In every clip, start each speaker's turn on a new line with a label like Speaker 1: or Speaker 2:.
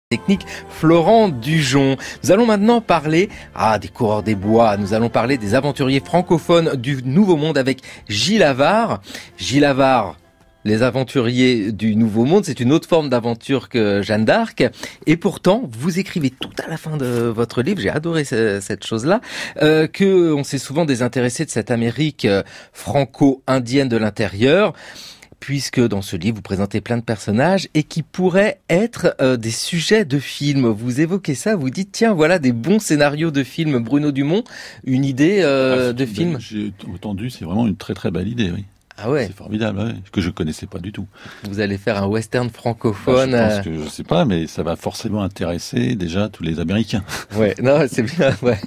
Speaker 1: technique Florent Dujon. Nous allons maintenant parler des coureurs des bois, nous allons parler des aventuriers francophones du Nouveau Monde avec Gilles Havard. Gilles Havard, les aventuriers du Nouveau Monde, c'est une autre forme d'aventure que Jeanne d'Arc. Et pourtant, vous écrivez tout à la fin de votre livre, j'ai adoré cette chose-là, que on s'est souvent désintéressé de cette Amérique franco-indienne de l'intérieur, puisque dans ce livre, vous présentez plein de personnages et qui pourraient être des sujets de films. Vous évoquez ça, vous dites, tiens, voilà des bons scénarios de films. Bruno Dumont, une idée de film?
Speaker 2: J'ai entendu, c'est vraiment une très très belle idée, oui.
Speaker 1: Ah ouais.
Speaker 2: C'est formidable, ouais, que je connaissais pas du tout.
Speaker 1: Vous allez faire un western francophone.
Speaker 2: Je pense que, je sais pas, mais ça va forcément intéresser déjà tous les Américains.
Speaker 1: Ouais, non, c'est bien, ouais.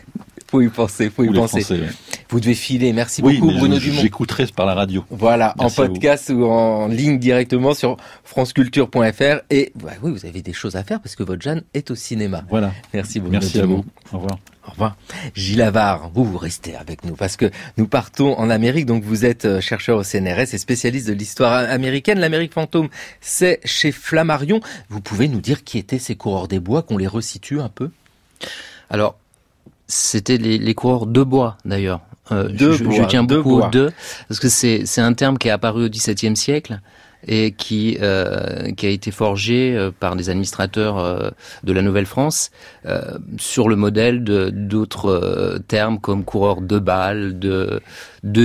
Speaker 1: Faut y penser, faut y penser.
Speaker 2: Français, ouais.
Speaker 1: Vous devez filer. Merci beaucoup, Bruno Dumont.
Speaker 2: J'écouterai par la radio.
Speaker 1: Voilà, merci en podcast ou en ligne directement sur franceculture.fr. Et oui, vous avez des choses à faire parce que votre Jeanne est au cinéma.
Speaker 2: Voilà.
Speaker 1: Merci Bruno
Speaker 2: Merci
Speaker 1: Dumont.
Speaker 2: à vous. Au revoir.
Speaker 1: Au revoir. Gilles Havard, vous restez avec nous parce que nous partons en Amérique. Donc vous êtes chercheur au CNRS et spécialiste de l'histoire américaine. L'Amérique fantôme, c'est chez Flammarion. Vous pouvez nous dire qui étaient ces coureurs des bois, qu'on les resitue un peu?
Speaker 3: Alors, c'était les coureurs de bois d'ailleurs. Je tiens beaucoup aux deux parce que c'est un terme qui est apparu au XVIIe siècle et qui a été forgé par des administrateurs de la Nouvelle-France sur le modèle d'autres termes comme coureurs de bal, de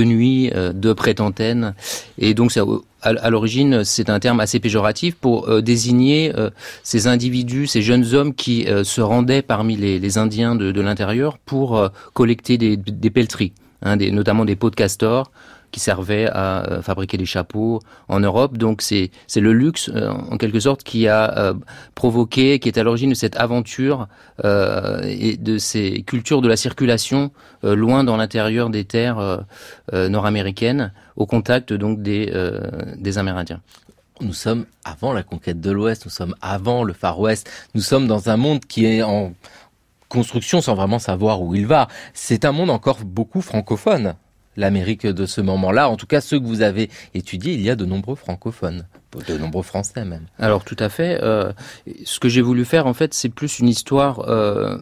Speaker 3: nuit, de prêt-antenne. Et donc à l'origine, c'est un terme assez péjoratif pour désigner ces individus, ces jeunes hommes qui se rendaient parmi les Indiens de l'intérieur pour collecter des pelleteries, notamment des peaux de castor qui servaient à fabriquer des chapeaux en Europe. Donc c'est le luxe, en quelque sorte, qui a provoqué, qui est à l'origine de cette aventure et de ces cultures de la circulation loin dans l'intérieur des terres nord-américaines, au contact donc des Amérindiens.
Speaker 1: Nous sommes avant la conquête de l'Ouest, nous sommes avant le Far West, nous sommes dans un monde qui est en construction sans vraiment savoir où il va. C'est un monde encore beaucoup francophone, l'Amérique de ce moment-là. En tout cas, ceux que vous avez étudiés, il y a de nombreux francophones, de nombreux Français même.
Speaker 3: Alors tout à fait. Ce que j'ai voulu faire, en fait, c'est plus une histoire.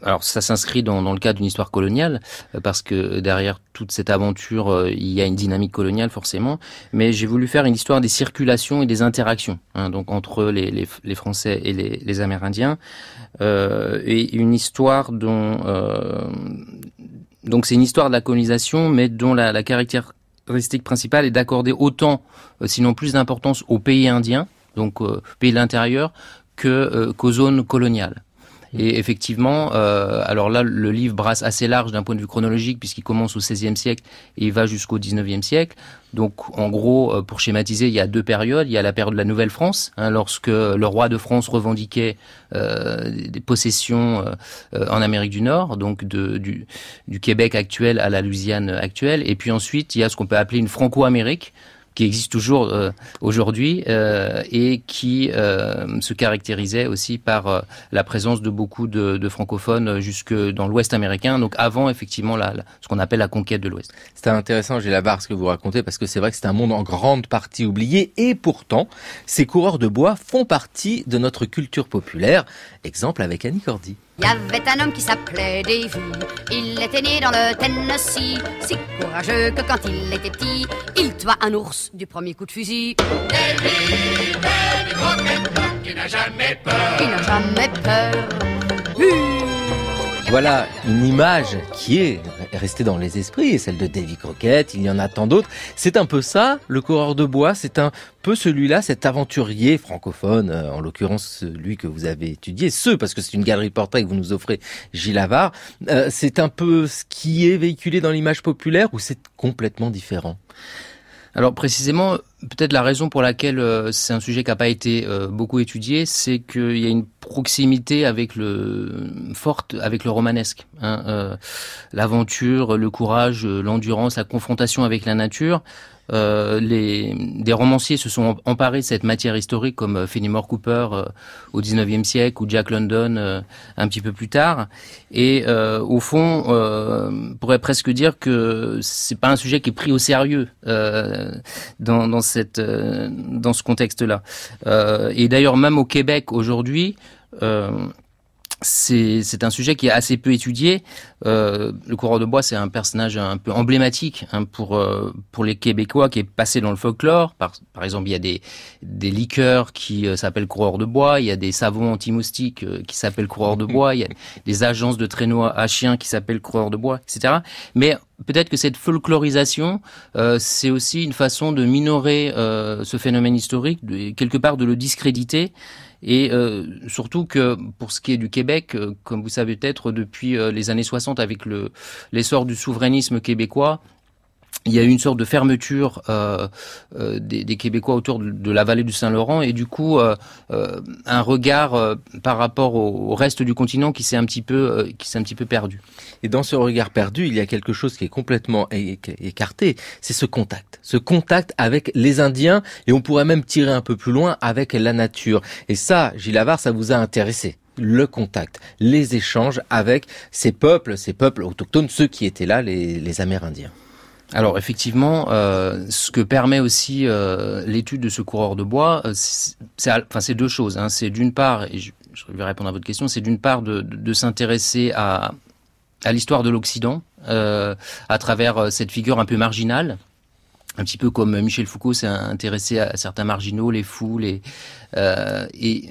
Speaker 3: Alors ça s'inscrit dans le cadre d'une histoire coloniale, parce que derrière toute cette aventure, il y a une dynamique coloniale forcément. Mais j'ai voulu faire une histoire des circulations et des interactions, donc entre les Français et les Amérindiens, et une histoire dont donc c'est une histoire de la colonisation, mais dont la caractéristique principale est d'accorder autant, sinon plus d'importance aux pays indiens, donc pays de l'intérieur, qu'aux zones coloniales. Et effectivement, alors là, le livre brasse assez large d'un point de vue chronologique, puisqu'il commence au XVIe siècle et il va jusqu'au XIXe siècle. Donc, en gros, pour schématiser, il y a deux périodes. Il y a la période de la Nouvelle-France, lorsque le roi de France revendiquait des possessions en Amérique du Nord, donc du Québec actuel à la Louisiane actuelle. Et puis ensuite, il y a ce qu'on peut appeler une Franco-Amérique, qui existe toujours aujourd'hui et qui se caractérisait aussi par la présence de beaucoup de francophones jusque dans l'Ouest américain, donc avant effectivement ce qu'on appelle la conquête de l'Ouest.
Speaker 1: C'est intéressant, Gilles Havard, ce que vous racontez, parce que c'est vrai que c'est un monde en grande partie oublié, et pourtant, ces coureurs de bois font partie de notre culture populaire. Exemple avec Annie Cordy.
Speaker 4: Il y avait un homme qui s'appelait Davy, il était né dans le Tennessee, si courageux que quand il était petit, il tua un ours du premier coup de fusil.
Speaker 5: Davy, Davy Croquette, qui n'a jamais peur.
Speaker 4: Il n'a jamais peur.
Speaker 1: Voilà une image qui est restée dans les esprits, et celle de Davy Crockett, il y en a tant d'autres. C'est un peu ça, le coureur de bois, c'est un peu celui-là, cet aventurier francophone, en l'occurrence celui que vous avez étudié, parce que c'est une galerie de portraits que vous nous offrez, Gilles Havard. C'est un peu ce qui est véhiculé dans l'image populaire, ou c'est complètement différent?
Speaker 3: Alors précisément, peut-être la raison pour laquelle c'est un sujet qui n'a pas été beaucoup étudié, c'est qu'il y a une proximité forte avec le romanesque. L'aventure, le courage, l'endurance, la confrontation avec la nature. Des romanciers se sont emparés de cette matière historique comme Fenimore Cooper au XIXe siècle ou Jack London un petit peu plus tard. Et au fond, on pourrait presque dire que c'est pas un sujet qui est pris au sérieux dans ce contexte-là. Et d'ailleurs, même au Québec aujourd'hui, c'est un sujet qui est assez peu étudié. Le coureur de bois, c'est un personnage un peu emblématique pour les Québécois, qui est passé dans le folklore. Par exemple, il y a des liqueurs qui s'appellent coureurs de bois, il y a des savons anti-moustiques qui s'appellent coureurs de bois, il y a des agences de traîneaux à chiens qui s'appellent coureurs de bois, etc. Mais peut-être que cette folklorisation, c'est aussi une façon de minorer ce phénomène historique, quelque part de le discréditer. Et surtout que pour ce qui est du Québec, comme vous savez peut-être, depuis les années 60, avec l'essor du souverainisme québécois, il y a eu une sorte de fermeture des Québécois autour de la vallée du Saint-Laurent, et du coup un regard par rapport au reste du continent qui s'est un petit peu perdu.
Speaker 1: Et dans ce regard perdu, il y a quelque chose qui est complètement écarté, c'est ce contact avec les Indiens, et on pourrait même tirer un peu plus loin avec la nature. Et ça, Gilles Havard, ça vous a intéressé? Le contact, les échanges avec ces peuples autochtones, ceux qui étaient là, les Amérindiens.
Speaker 3: Alors effectivement, ce que permet aussi l'étude de ce coureur de bois, c'est deux choses. C'est d'une part, et je vais répondre à votre question, c'est d'une part de s'intéresser à l'histoire de l'Occident à travers cette figure un peu marginale. Un petit peu comme Michel Foucault s'est intéressé à certains marginaux, les fous, et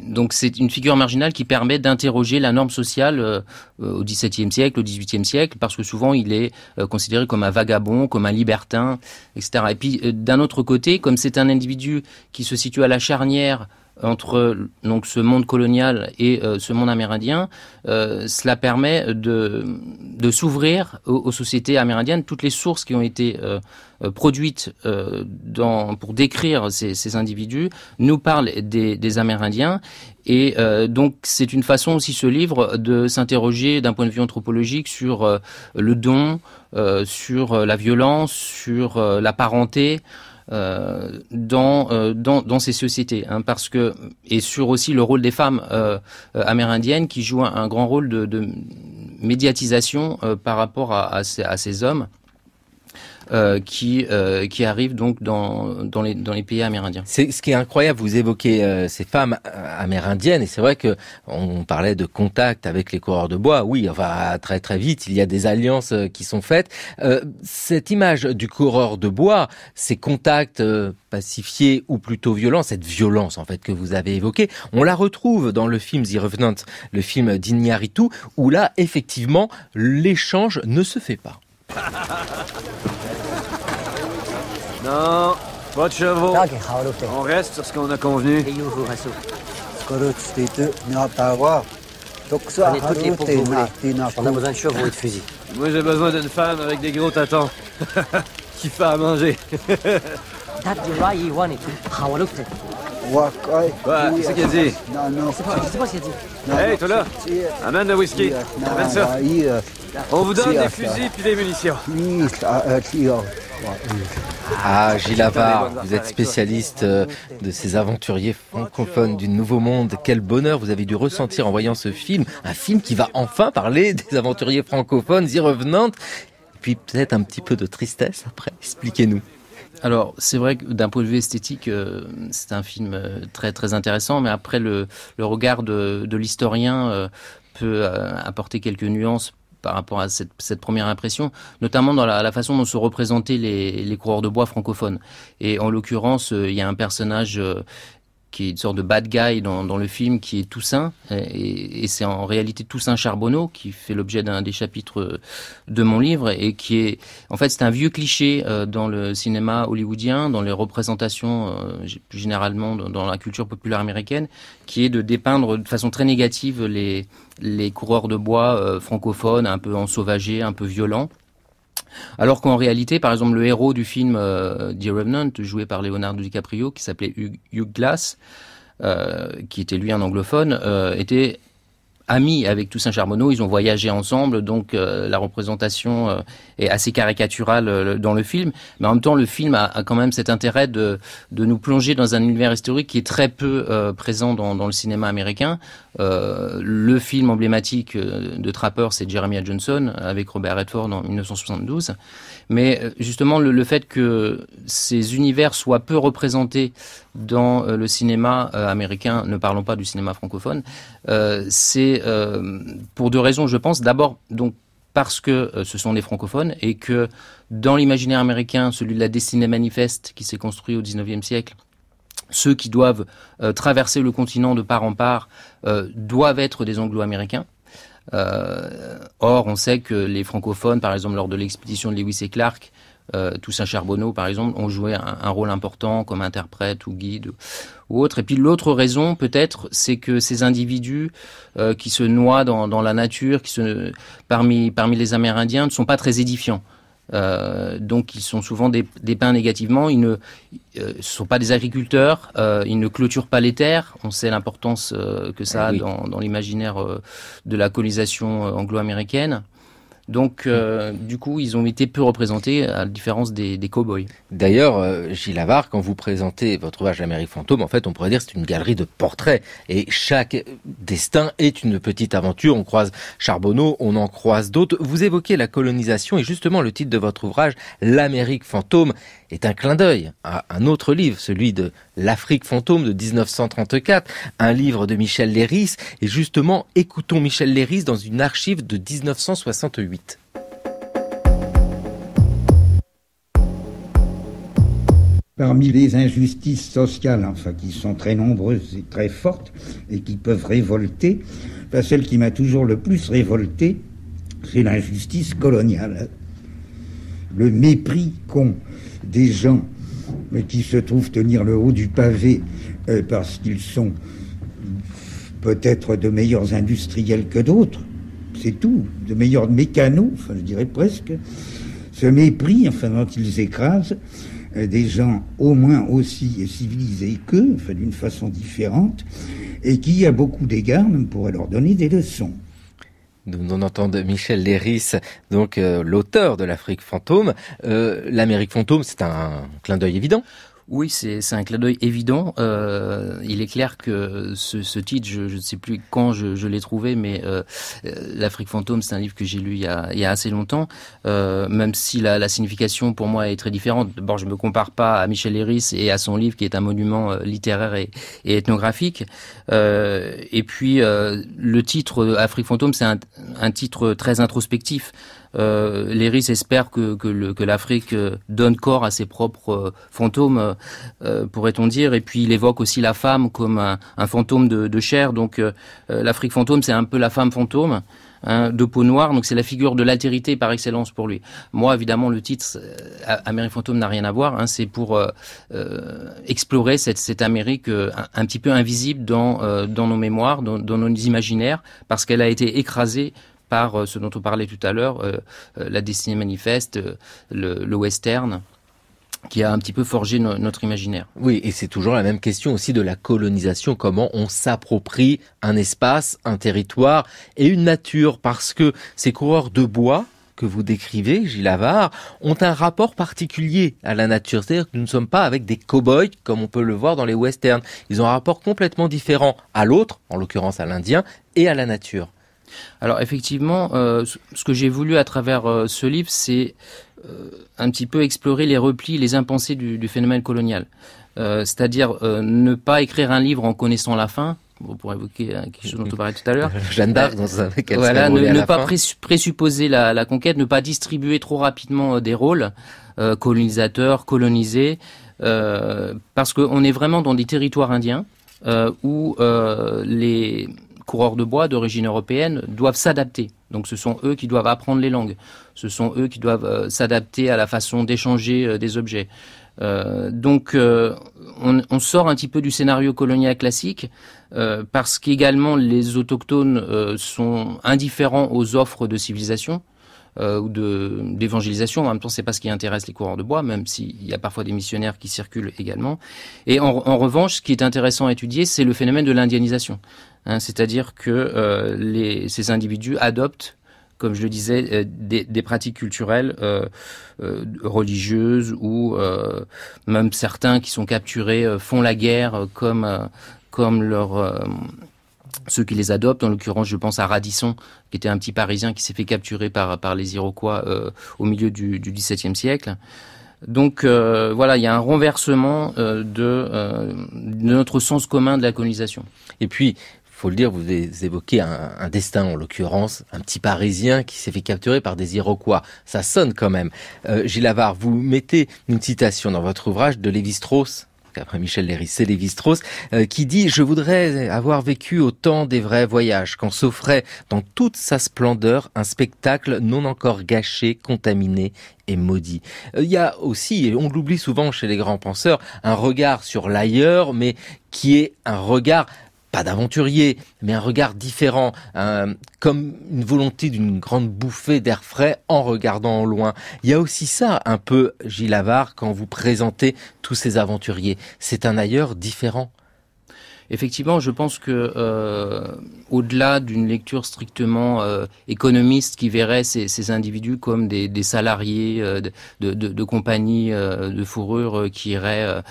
Speaker 3: donc c'est une figure marginale qui permet d'interroger la norme sociale au XVIIe siècle, au XVIIIe siècle, parce que souvent il est considéré comme un vagabond, comme un libertin, etc. Et puis d'un autre côté, comme c'est un individu qui se situe à la charnière entre donc ce monde colonial et ce monde amérindien, cela permet de s'ouvrir aux sociétés amérindiennes. Toutes les sources qui ont été produites pour décrire ces individus nous parlent des Amérindiens, et donc c'est une façon aussi, ce livre, de s'interroger d'un point de vue anthropologique sur le don, sur la violence, sur la parenté, dans ces sociétés, parce que, et sur aussi le rôle des femmes amérindiennes, qui jouent un grand rôle de médiatisation par rapport à ces hommes qui arrivent donc dans les pays amérindiens.
Speaker 1: C'est ce qui est incroyable. Vous évoquez ces femmes amérindiennes, et c'est vrai que on parlait de contact avec les coureurs de bois. Oui, enfin très très vite, il y a des alliances qui sont faites. Cette image du coureur de bois, ces contacts pacifiés ou plutôt violents, cette violence en fait que vous avez évoquée, on la retrouve dans le film The Revenant, le film d'Iñárritu, où là effectivement l'échange ne se fait pas.
Speaker 6: Non, pas de chevaux. On reste sur ce qu'on a convenu.
Speaker 7: Prenez toutes les peaux que vous voulez. On a besoin de chevaux et de fusils.
Speaker 6: Moi, j'ai besoin d'une femme avec des gros tâtons qui fait à manger.
Speaker 7: Ouais,
Speaker 6: qu'est-ce qu'il a dit?
Speaker 7: Non. C'est pas ce qu'il a dit.
Speaker 6: Hey, toi là, amène le whisky. Amène ça. On vous donne des fusils puis des munitions.
Speaker 1: Ah, Gilles Havard, vous êtes spécialiste de ces aventuriers francophones du Nouveau Monde. Quel bonheur vous avez dû ressentir en voyant ce film. Un film qui va enfin parler des aventuriers francophones, The Revenant. Et puis peut-être un petit peu de tristesse après. Expliquez-nous.
Speaker 3: Alors, c'est vrai que d'un point de vue esthétique, c'est un film très très intéressant, mais après le regard de l'historien peut apporter quelques nuances par rapport à cette première impression, notamment dans la façon dont se représentaient les coureurs de bois francophones. Et en l'occurrence, il y a un personnage qui est une sorte de bad guy dans le film, qui est Toussaint, et c'est en réalité Toussaint Charbonneau qui fait l'objet d'un des chapitres de mon livre, et qui est, en fait, c'est un vieux cliché dans le cinéma hollywoodien, dans les représentations plus généralement dans la culture populaire américaine, qui est de dépeindre de façon très négative les coureurs de bois francophones, un peu ensauvagés, un peu violents. Alors qu'en réalité, par exemple, le héros du film The Revenant, joué par Leonardo DiCaprio, qui s'appelait Hugh Glass, qui était lui un anglophone, était ami avec Toussaint Charbonneau. Ils ont voyagé ensemble, donc la représentation est assez caricaturale dans le film. Mais en même temps, le film a quand même cet intérêt de nous plonger dans un univers historique qui est très peu présent dans le cinéma américain. Le film emblématique de Trapper, c'est Jeremiah Johnson avec Robert Redford en 1972. Mais justement, le fait que ces univers soient peu représentés dans le cinéma américain, ne parlons pas du cinéma francophone, c'est pour deux raisons, je pense. D'abord, donc, parce que ce sont des francophones et que dans l'imaginaire américain, celui de la destinée manifeste qui s'est construit au XIXe siècle, ceux qui doivent traverser le continent de part en part doivent être des Anglo-Américains. Or, on sait que les francophones, par exemple, lors de l'expédition de Lewis et Clark, Toussaint Charbonneau, par exemple, ont joué un rôle important comme interprète ou guide ou autre. Et puis l'autre raison, peut-être, c'est que ces individus qui se noient dans la nature, parmi les Amérindiens, ne sont pas très édifiants. Donc ils sont souvent dépeints négativement. Ils ne sont pas des agriculteurs, ils ne clôturent pas les terres. On sait l'importance que ça a dans l'imaginaire de la colonisation anglo-américaine. Donc, du coup, ils ont été peu représentés, à la différence des cow-boys.
Speaker 1: D'ailleurs, Gilles Havard, quand vous présentez votre ouvrage L'Amérique fantôme, en fait, on pourrait dire que c'est une galerie de portraits. Et chaque destin est une petite aventure. On croise Charbonneau, on en croise d'autres. Vous évoquez la colonisation et justement, le titre de votre ouvrage, L'Amérique fantôme, est un clin d'œil à un autre livre, celui de L'Afrique fantôme de 1934, un livre de Michel Leiris. Et justement, écoutons Michel Leiris dans une archive de 1968.
Speaker 8: Parmi les injustices sociales, qui sont très nombreuses et très fortes, et qui peuvent révolter, celle qui m'a toujours le plus révolté, c'est l'injustice coloniale. Le mépris qu'ont des gens qui se trouvent tenir le haut du pavé parce qu'ils sont peut-être de meilleurs industriels que d'autres, c'est tout, de meilleurs mécanos, je dirais presque. Ce mépris, dont ils écrasent des gens au moins aussi civilisés qu'eux, d'une façon différente, et qui, à beaucoup d'égards, même pourraient leur donner des leçons.
Speaker 1: On entend de Michel Leiris, donc l'auteur de l'Afrique fantôme. L'Amérique fantôme, c'est un clin d'œil évident.
Speaker 3: Oui, c'est un clin d'œil évident. Il est clair que ce titre, je ne sais plus quand je l'ai trouvé, mais l'Afrique fantôme, c'est un livre que j'ai lu il y a assez longtemps, même si la signification pour moi est très différente. D'abord, je me compare pas à Michel Leiris et à son livre qui est un monument littéraire et ethnographique. Et puis le titre Afrique fantôme, c'est un titre très introspectif. Leiris espère que l'Afrique donne corps à ses propres fantômes, pourrait-on dire. Et puis il évoque aussi la femme comme un fantôme de chair. Donc l'Afrique fantôme, c'est un peu la femme fantôme, de peau noire. Donc c'est la figure de l'altérité par excellence pour lui. Moi, évidemment, le titre Amérique fantôme n'a rien à voir. C'est pour explorer cette Amérique un petit peu invisible dans nos mémoires, dans nos imaginaires, parce qu'elle a été écrasée par ce dont on parlait tout à l'heure, la destinée manifeste, le western, qui a un petit peu forgé notre imaginaire.
Speaker 1: Oui, et c'est toujours la même question aussi de la colonisation, comment on s'approprie un espace, un territoire et une nature, parce que ces coureurs de bois que vous décrivez, Gilles Havard, ont un rapport particulier à la nature. C'est-à-dire que nous ne sommes pas avec des cow-boys, comme on peut le voir dans les westerns. Ils ont un rapport complètement différent à l'autre, en l'occurrence à l'Indien, et à la nature.
Speaker 3: Alors effectivement, ce que j'ai voulu à travers ce livre, c'est un petit peu explorer les replis, les impensés du phénomène colonial. C'est-à-dire ne pas écrire un livre en connaissant la fin, pour évoquer quelque chose dont on parlait tout à l'heure.
Speaker 1: Jeanne d'Arc, on savait qu'elle
Speaker 3: voilà,
Speaker 1: serait
Speaker 3: ne pas présupposer la conquête, ne pas distribuer trop rapidement des rôles, colonisateurs, colonisés, parce qu'on est vraiment dans des territoires indiens où les coureurs de bois d'origine européenne doivent s'adapter. Donc ce sont eux qui doivent apprendre les langues. Ce sont eux qui doivent s'adapter à la façon d'échanger des objets. Donc on sort un petit peu du scénario colonial classique parce qu'également les autochtones sont indifférents aux offres de civilisation ou d'évangélisation. En même temps, c'est pas ce qui intéresse les coureurs de bois, même s'il y a parfois des missionnaires qui circulent également. Et en revanche, ce qui est intéressant à étudier, c'est le phénomène de l'indianisation. C'est-à-dire que ces individus adoptent, comme je le disais, des pratiques culturelles religieuses ou même certains qui sont capturés font la guerre comme leur ceux qui les adoptent. En l'occurrence, je pense à Radisson, qui était un petit Parisien qui s'est fait capturer par les Iroquois au milieu du XVIIe siècle. Donc voilà, il y a un renversement de notre sens commun de la colonisation.
Speaker 1: Et puis, faut le dire, vous évoquez un destin, en l'occurrence, un petit Parisien qui s'est fait capturer par des Iroquois. Ça sonne quand même. Gilles Havard, vous mettez une citation dans votre ouvrage de Lévi-Strauss, après Michel Léry, c'est Lévi-Strauss, qui dit « Je voudrais avoir vécu au temps des vrais voyages, quand s'offrait dans toute sa splendeur un spectacle non encore gâché, contaminé et maudit. » Il y a aussi, et on l'oublie souvent chez les grands penseurs, un regard sur l'ailleurs, mais qui est un regard pas d'aventurier, mais un regard différent, comme une volonté d'une grande bouffée d'air frais en regardant au loin. Il y a aussi ça, un peu, Gilles Havard, quand vous présentez tous ces aventuriers. C'est un ailleurs différent.
Speaker 3: Effectivement, je pense que au-delà d'une lecture strictement économiste qui verrait ces individus comme des salariés de compagnies de fourrure qui iraient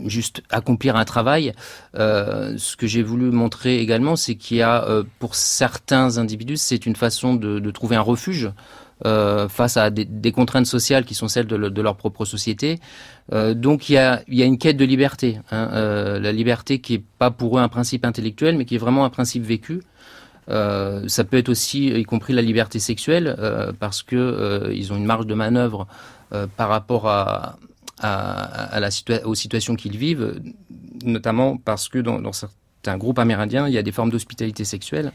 Speaker 3: juste accomplir un travail, ce que j'ai voulu montrer également, c'est qu'il y a pour certains individus, c'est une façon de trouver un refuge face à des contraintes sociales qui sont celles de leur propre société. Donc il y a une quête de liberté, la liberté qui est pas pour eux un principe intellectuel, mais qui est vraiment un principe vécu. Ça peut être aussi, y compris la liberté sexuelle, parce que ils ont une marge de manœuvre par rapport aux situations qu'ils vivent, notamment parce que dans certains groupes amérindiens, il y a des formes d'hospitalité sexuelle.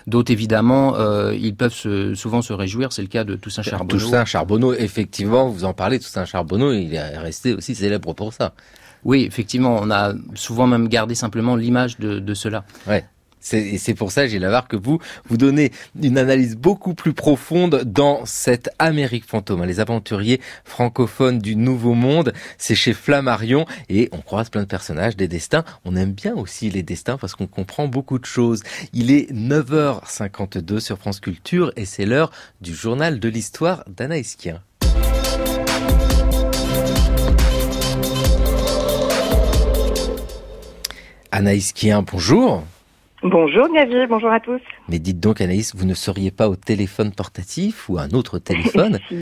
Speaker 3: D'autres, évidemment, ils peuvent souvent se réjouir. C'est le cas de Toussaint Charbonneau.
Speaker 1: Toussaint Charbonneau, effectivement, vous en parlez, Toussaint Charbonneau, il est resté aussi célèbre pour ça.
Speaker 3: Oui, effectivement, on a souvent même gardé simplement l'image de cela.
Speaker 1: Ouais. C'est pour ça, Gilles Havard, que vous donnez une analyse beaucoup plus profonde dans cette Amérique fantôme. Les aventuriers francophones du Nouveau Monde, c'est chez Flammarion et on croise plein de personnages, des destins. On aime bien aussi les destins parce qu'on comprend beaucoup de choses. Il est 9h52 sur France Culture et c'est l'heure du journal de l'histoire d'Anaïs Kien. Anaïs Kien, bonjour.
Speaker 9: Bonjour Xavier, bonjour à tous.
Speaker 1: Mais dites donc Anaïs, vous ne seriez pas au téléphone portatif ou à un autre téléphone?